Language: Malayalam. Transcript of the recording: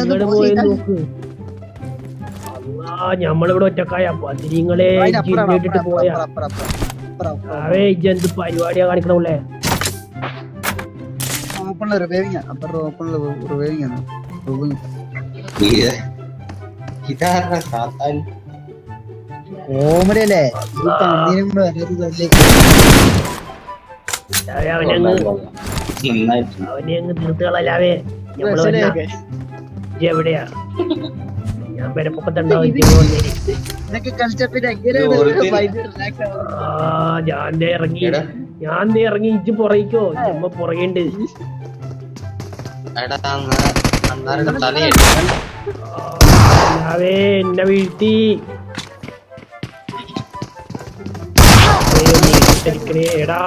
എങ്ങോട്ട് പോയി നോക്ക്. ഞമ്മളിവിടെ ഒറ്റക്കായ പതിരിങ്ങളെ ജിന്നിട്ടിട്ട് പോയാ ഇജെന്ത് പരിപാടിയാ കാണിക്കണല്ലേ? കോമഡിയല്ലേ അവനെ അങ്ങ് തീർത്തുകളല്ലാവേ. എവിടെയാ ഞാൻ പെരപ്പൊക്കത്തുണ്ടാവും. ഞാൻ ഇറങ്ങി ഇജ്ജ് പുറയിക്കോ. നമ്മ പുറകേണ്ട് എന്നെ വീഴ്ത്തി എടാ.